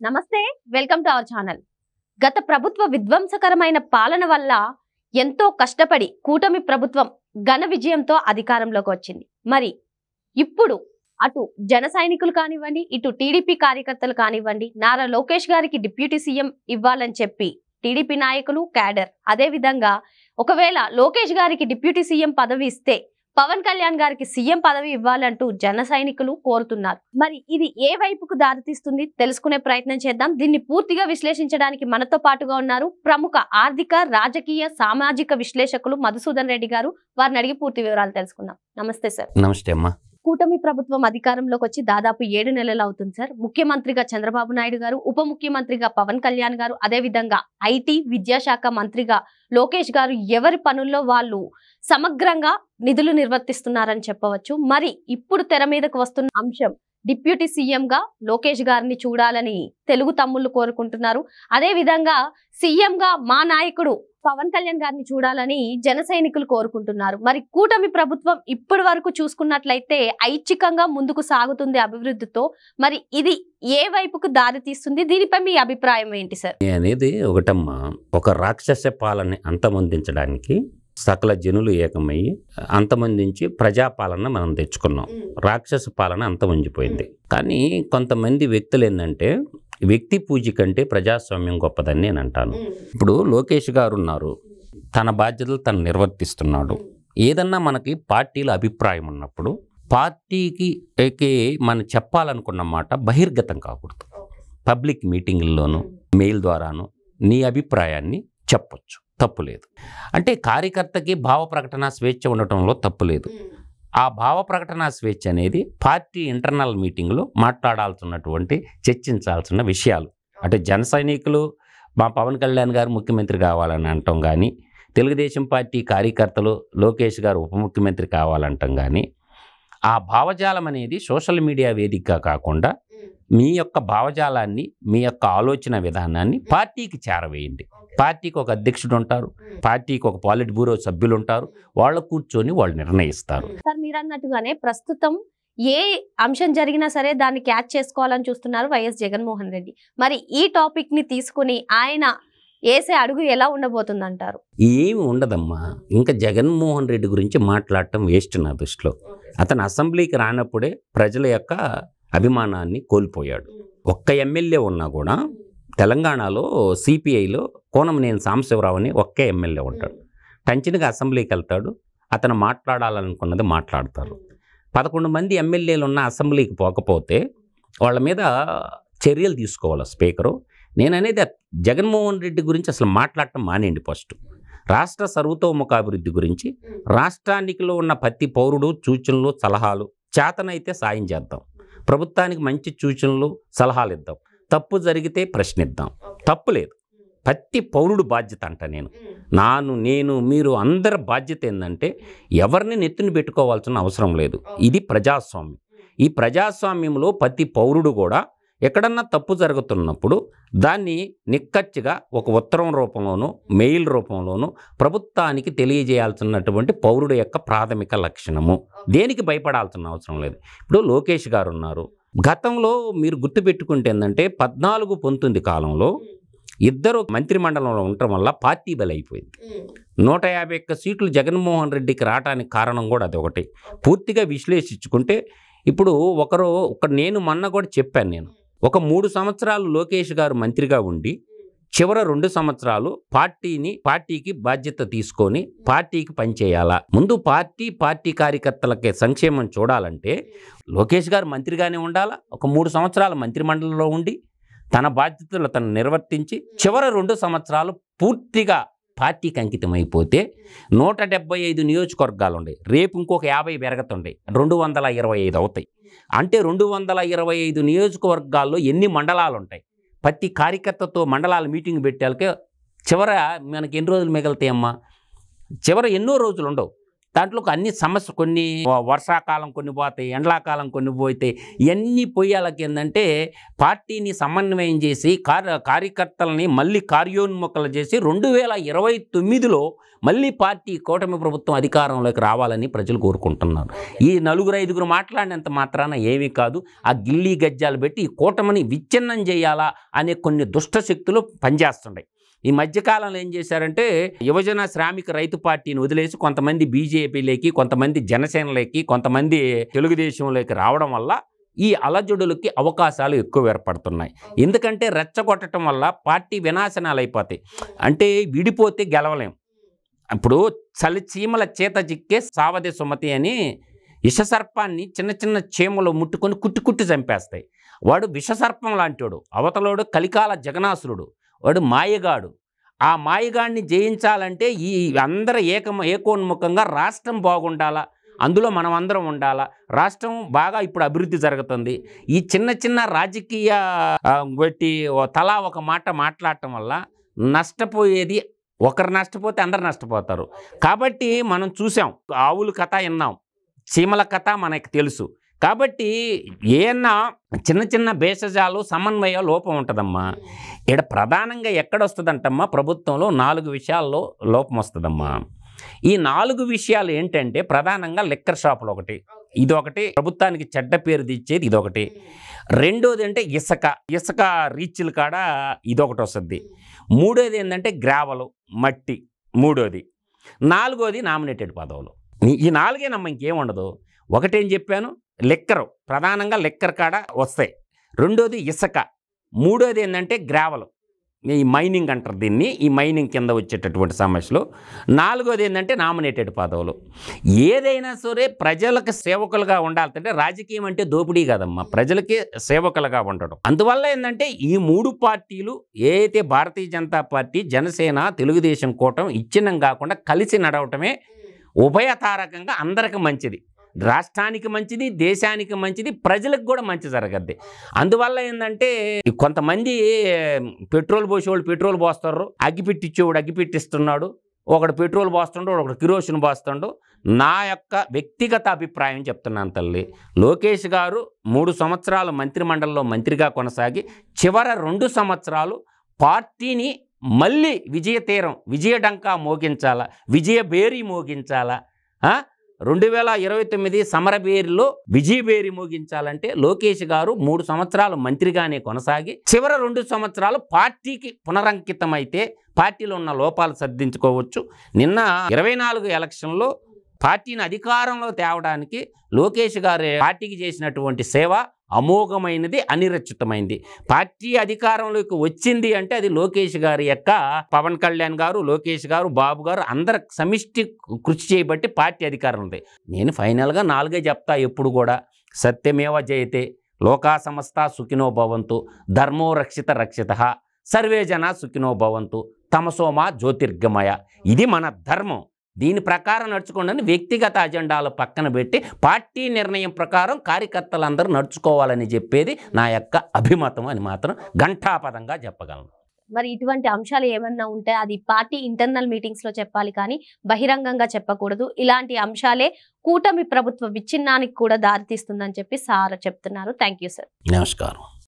నమస్తే, welcome to our channel. గత ప్రభుత్వ విధ్వంసకరమైన పాలన వల్ల ఎంతో కష్టపడి కూటమి ప్రభుత్వం ఘన విజయంతో అధికారంలోకి వచ్చింది. మరి ఇప్పుడు అటు జన సైనికులు కానివ్వండి, ఇటు టీడీపీ కార్యకర్తలు కానివ్వండి, నారా లోకేష్ గారికి డిప్యూటీ సీఎం ఇవ్వాలని చెప్పి టీడీపీ నాయకులు, క్యాడర్, అదే విధంగా ఒకవేళ లోకేష్ గారికి డిప్యూటీ సీఎం పదవి ఇస్తే పవన్ కళ్యాణ్ గారికి సీఎం పదవి ఇవ్వాలంటూ జన సైనికులు కోరుతున్నారు. మరి ఇది ఏ వైపుకు దారితీస్తుంది తెలుసుకునే ప్రయత్నం చేద్దాం. దీన్ని పూర్తిగా విశ్లేషించడానికి మనతో పాటుగా ఉన్నారు ప్రముఖ ఆర్థిక, రాజకీయ, సామాజిక విశ్లేషకులు మధుసూదన్ రెడ్డి గారు. వారిని అడిగి పూర్తి వివరాలు తెలుసుకుందాం. నమస్తే సార్. నమస్తే అమ్మా. కూటమి ప్రభుత్వం అధికారంలోకి వచ్చి దాదాపు 7 నెలలు అవుతుంది సార్. ముఖ్యమంత్రిగా చంద్రబాబు నాయుడు గారు, ఉప ముఖ్యమంత్రిగా పవన్ కళ్యాణ్ గారు, అదే విధంగా ఐటీ, విద్యాశాఖ మంత్రిగా లోకేష్ గారు ఎవరి పనుల్లో వాళ్ళు సమగ్రంగా నిధులు నిర్వర్తిస్తున్నారని చెప్పవచ్చు. మరి ఇప్పుడు తెర మీదకు వస్తున్న అంశం డిప్యూటీ సీఎం గా లోకేష్ గారిని చూడాలని తెలుగు తమ్ముళ్ళు కోరుకుంటున్నారు. అదే విధంగా సీఎం గా మా నాయకుడు పవన్ కళ్యాణ్ గారిని చూడాలని జన సైనికులు కోరుకుంటున్నారు. మరి కూటమి ప్రభుత్వం ఇప్పటి వరకు చూసుకున్నట్లయితే ఐచ్ఛికంగా ముందుకు సాగుతుంది అభివృద్ధితో. మరి ఇది ఏ వైపుకు దారి తీస్తుంది? దీనిపై మీ అభిప్రాయం ఏంటి సార్? అనేది ఒకటమ్మా, ఒక రాక్షస పాలన అంతమొందించడానికి సకల జనులు ఏకమయ్యి అంతమొందించి ప్రజాపాలన మనం తెచ్చుకున్నాం. రాక్షస పాలన అంతమొంజిపోయింది. కానీ కొంతమంది వ్యక్తులు ఏంటంటే వ్యక్తి పూజ కంటే ప్రజాస్వామ్యం గొప్పదని నేను అంటాను. ఇప్పుడు లోకేష్ గారు ఉన్నారు, తన బాధ్యతలు తను నిర్వర్తిస్తున్నాడు. ఏదన్నా మనకి పార్టీల అభిప్రాయం ఉన్నప్పుడు పార్టీకి మనం చెప్పాలనుకున్న మాట బహిర్గతం కాకూడదు. పబ్లిక్ మీటింగుల్లోనూ మెయిల్ ద్వారాను నీ అభిప్రాయాన్ని చెప్పొచ్చు, తప్పులేదు. అంటే కార్యకర్తకి భావ ప్రకటన స్వేచ్ఛ ఉండటంలో తప్పులేదు. ఆ భావ ప్రకటన స్వేచ్ఛ అనేది పార్టీ ఇంటర్నల్ మీటింగ్లో మాట్లాడాల్సినటువంటి, చర్చించాల్సిన విషయాలు. అంటే జన సైనికులు మా పవన్ కళ్యాణ్ గారు ముఖ్యమంత్రి కావాలని అంటాం కానీ, తెలుగుదేశం పార్టీ కార్యకర్తలు లోకేష్ గారు ఉప ముఖ్యమంత్రి కావాలంటాం కానీ, ఆ భావజాలం అనేది సోషల్ మీడియా వేదికగా కాకుండా మీ యొక్క భావజాలాన్ని, మీ యొక్క ఆలోచన విధానాన్ని పార్టీకి చేరవేయండి. పార్టీకి ఒక అధ్యక్షుడు ఉంటారు, పార్టీకి ఒక పాలిట్ బ్యూరో సభ్యులు ఉంటారు, వాళ్ళు కూర్చొని వాళ్ళు నిర్ణయిస్తారు. సార్, మీరు అన్నట్టుగానే ప్రస్తుతం ఏ అంశం జరిగినా సరే దాన్ని క్యాచ్ చేసుకోవాలని చూస్తున్నారు వైఎస్ జగన్మోహన్ రెడ్డి. మరి ఈ టాపిక్ ని తీసుకుని ఆయన వేసే అడుగు ఎలా ఉండబోతుంది అంటారు? ఏమి ఉండదమ్మా. ఇంకా జగన్మోహన్ రెడ్డి గురించి మాట్లాడటం వేస్ట్ నా దృష్టిలో. అతను అసెంబ్లీకి రానప్పుడే ప్రజల యొక్క అభిమానాన్ని కోల్పోయాడు. ఒక్క ఎమ్మెల్యే ఉన్నా కూడా తెలంగాణలో సిపిఐలో కోనమనేని సాంబశివరావు అని ఒక్క ఎమ్మెల్యే ఉంటాడు. టంచినగా అసెంబ్లీకి వెళ్తాడు, అతను మాట్లాడాలనుకున్నది మాట్లాడతారు. 11 మంది ఎమ్మెల్యేలు ఉన్న అసెంబ్లీకి పోకపోతే వాళ్ళ మీద చర్యలు తీసుకోవాలి స్పీకరు. నేను అనేది జగన్మోహన్ రెడ్డి గురించి అసలు మాట్లాడటం మానేయండి. ఫస్ట్ రాష్ట్ర సర్వతోముఖాభివృద్ధి గురించి రాష్ట్రానికిలో ఉన్న ప్రతి పౌరుడు సూచనలు, సలహాలు, చేతనైతే సాయం చేద్దాం. ప్రభుత్వానికి మంచి సూచనలు, సలహాలు ఇద్దాం. తప్పు జరిగితే ప్రశ్నిద్దాం, తప్పు లేదు. ప్రతి పౌరుడు బాధ్యత అంట. నేను మీరు అందరి బాధ్యత ఏంటంటే ఎవరిని నెత్తిని పెట్టుకోవాల్సిన అవసరం లేదు. ఇది ప్రజాస్వామ్యం. ఈ ప్రజాస్వామ్యంలో ప్రతి పౌరుడు కూడా ఎక్కడన్నా తప్పు జరుగుతున్నప్పుడు దాన్ని నిక్కచ్చిగా ఒక ఉత్తరం రూపంలోనూ, మెయిల్ రూపంలోనూ ప్రభుత్వానికి తెలియజేయాల్సినటువంటి పౌరుడు యొక్క ప్రాథమిక లక్షణము. దేనికి భయపడాల్సిన అవసరం లేదు. ఇప్పుడు లోకేష్ గారు ఉన్నారు. గతంలో మీరు గుర్తుపెట్టుకుంటే ఏంటంటే 14-19 కాలంలో ఇద్దరు మంత్రిమండలంలో ఉండటం వల్ల పార్టీ బలైపోయింది. 151 సీట్లు జగన్మోహన్ రెడ్డికి రావడానికి కారణం కూడా అది ఒకటి. పూర్తిగా విశ్లేషించుకుంటే ఇప్పుడు నేను మొన్న కూడా చెప్పాను, నేను ఒక 3 సంవత్సరాలు లోకేష్ గారు మంత్రిగా ఉండి చివరి 2 సంవత్సరాలు పార్టీకి బాధ్యత తీసుకొని పార్టీకి పనిచేయాలా. ముందు పార్టీ కార్యకర్తలకి సంక్షేమం చూడాలంటే లోకేష్ గారు మంత్రిగానే ఉండాలా. ఒక 3 సంవత్సరాలు మంత్రిమండలిలో ఉండి తన బాధ్యతలు తను నిర్వర్తించి చివరి 2 సంవత్సరాలు పూర్తిగా పార్టీకి అంకితం అయిపోతే 175 నియోజకవర్గాలు ఉన్నాయి. రేపు ఇంకొక 50 పెరగతుంటాయి, 225 అవుతాయి. అంటే 225 నియోజకవర్గాల్లో ఎన్ని మండలాలు ఉంటాయి? ప్రతి కార్యకర్తతో మండలాల మీటింగ్ పెట్టాలకే చివర మనకి ఎన్ని రోజులు మిగులుతాయమ్మా? చివర ఎన్నో రోజులు ఉండవు. దాంట్లో అన్ని సమస్య కొన్ని వర్షాకాలం కొన్ని పోతాయి, ఎండాకాలం కొన్ని పోతాయి. ఇవన్నీ పోయేళ్ళకి ఏంటంటే పార్టీని సమన్వయం చేసి కార్యకర్తలని మళ్ళీ కార్యోన్ముఖలు చేసి 2029లో మళ్ళీ పార్టీ కూటమి ప్రభుత్వం అధికారంలోకి రావాలని ప్రజలు కోరుకుంటున్నారు. ఈ 4-5 మాట్లాడినంత మాత్రాన ఏమీ కాదు. ఆ గిల్లీ గజ్జాలు పెట్టి ఈ కూటమిని విచ్ఛిన్నం చేయాలా అనే కొన్ని దుష్ట శక్తులు పనిచేస్తున్నాయి. ఈ మధ్యకాలంలో ఏం చేశారంటే యువజన శ్రామిక రైతు పార్టీని వదిలేసి కొంతమంది బీజేపీలోకి, కొంతమంది జనసేనలోకి, కొంతమంది తెలుగుదేశంలోకి రావడం వల్ల ఈ అలజడులకి అవకాశాలు ఎక్కువ ఏర్పడుతున్నాయి. ఎందుకంటే రెచ్చగొట్టడం వల్ల పార్టీ వినాశనాలు అయిపోతాయి. అంటే విడిపోతే గెలవలేం. ఇప్పుడు చీమల చేత చిక్కే సావధి సుమతి అని విషసర్పాన్ని చిన్న చిన్న చీమలు ముట్టుకొని కుట్టి చంపేస్తాయి. వాడు విషసర్పం లాంటివాడు, అవతలోడు కలికాల జగనాసురుడు, వాడు మాయగాడు. ఆ మాయగాడిని జయించాలంటే ఈ అందరూ ఏకోన్ముఖంగా రాష్ట్రం బాగుండాలా, అందులో మనం అందరం ఉండాలా, రాష్ట్రం బాగా ఇప్పుడు అభివృద్ధి జరుగుతుంది. ఈ చిన్న చిన్న రాజకీయ పెట్టి తలా ఒక మాట మాట్లాడటం వల్ల నష్టపోయేది ఒకరు నష్టపోతే అందరు నష్టపోతారు. కాబట్టి మనం చూసాం, ఆవుల కథ విన్నాం, చీమల కథ మనకు తెలుసు. కాబట్టి ఏమన్నా చిన్న చిన్న భేషజాలు సమన్వయ లోపం ఉంటుందమ్మా. ఇక్కడ ప్రధానంగా ఎక్కడొస్తుందంటమ్మా, ప్రభుత్వంలో 4 విషయాల్లో లోపం వస్తుందమ్మా. ఈ 4 విషయాలు ఏంటంటే ప్రధానంగా లిక్కర్ షాపులు ఒకటి, ఇదొకటి ప్రభుత్వానికి చెడ్డ పేరు తెచ్చేది ఇదొకటి. రెండోది అంటే ఇసుక రీచ్ల కాడ ఇదొకటి వస్తుంది. మూడోది ఏంటంటే గ్రావలు మట్టి మూడోది. నాలుగోది నామినేటెడ్ పదవులు. ఈ 4ఏనమ్మా, ఇంకేం ఉండదు. ఒకటేం చెప్పాను, లిక్కరు, ప్రధానంగా లిక్కర్ కాడ వస్తాయి. రెండోది ఇసుక, మూడోది ఏంటంటే గ్రావలు, ఈ మైనింగ్ అంటారు దీన్ని, ఈ మైనింగ్ కింద వచ్చేటటువంటి సమస్యలు. నాలుగోది ఏంటంటే నామినేటెడ్ పదవులు. ఏదైనా సరే ప్రజలకు సేవకులుగా ఉండాలంటే రాజకీయం అంటే దోపిడీ కాదమ్మా, ప్రజలకి సేవకులుగా ఉండడం. అందువల్ల ఏంటంటే ఈ 3 పార్టీలు ఏదైతే భారతీయ జనతా పార్టీ, జనసేన, తెలుగుదేశం కూటమి ఇచ్చినం కాకుండా కలిసి నడవటమే ఉభయతారకంగా అందరికి మంచిది, రాష్ట్రానికి మంచిది, దేశానికి మంచిది, ప్రజలకు కూడా మంచి జరగద్ది. అందువల్ల ఏంటంటే కొంతమంది పెట్రోల్ పోసేవాళ్ళు పెట్రోల్ పోస్తారు, అగ్గిపెట్టిచ్చేవాడు అగ్గిపెట్టిస్తున్నాడు, ఒకడు పెట్రోల్ పోస్తుండు, ఒకడు కిరోసిన్ పోస్తుండు. నా యొక్క వ్యక్తిగత అభిప్రాయం చెప్తున్నాను తల్లి, లోకేష్ గారు 3 సంవత్సరాలు మంత్రిమండలిలో మంత్రిగా కొనసాగి చివరి 2 సంవత్సరాలు పార్టీని మళ్ళీ విజయడంకా మోగించాలా, విజయబేరి మోగించాలా, 2029 సమరబేరిలో విజయబేరి మోగించాలంటే లోకేష్ గారు 3 సంవత్సరాలు మంత్రిగానే కొనసాగి చివరి 2 సంవత్సరాలు పార్టీకి పునరంకితమైతే పార్టీలో ఉన్న లోపాలు సర్దించుకోవచ్చు. నిన్న 24 ఎలక్షన్లో పార్టీని అధికారంలో తేవడానికి లోకేష్ గారు పార్టీకి చేసినటువంటి సేవ అమోఘమైనది, అనిరచితమైంది. పార్టీ అధికారంలోకి వచ్చింది అంటే అది లోకేష్ గారి యొక్క, పవన్ కళ్యాణ్ గారు, లోకేష్ గారు, బాబు గారు అందరు సమిష్టి కృషి చేయబట్టి పార్టీ అధికారం ఉంది. నేను ఫైనల్గా 4 చెప్తా ఎప్పుడు కూడా, సత్యమేవ జయతే, లోకా సమస్త సుఖినో భవంతు, ధర్మో రక్షిత సర్వే జన సుఖినో భవంతు, తమసోమా జ్యోతిర్గమయ. ఇది మన ధర్మం. దీని ప్రకారం నడుచుకోండి. వ్యక్తిగత అజెండాలు పక్కన పెట్టి పార్టీ నిర్ణయం ప్రకారం కార్యకర్తలందరూ నడుచుకోవాలని చెప్పేది నా యొక్క అభిమతం అని మాత్రం ఘంటాపదంగా చెప్పగలను. మరి ఇటువంటి అంశాలు ఏమన్నా ఉంటే అది పార్టీ ఇంటర్నల్ మీటింగ్స్ లో చెప్పాలి, కానీ బహిరంగంగా చెప్పకూడదు. ఇలాంటి అంశాలే కూటమి ప్రభుత్వ విచ్ఛిన్నానికి కూడా దారితీస్తుందని చెప్పి సార్ చెప్తున్నారు. Thank you sir. నమస్కారం.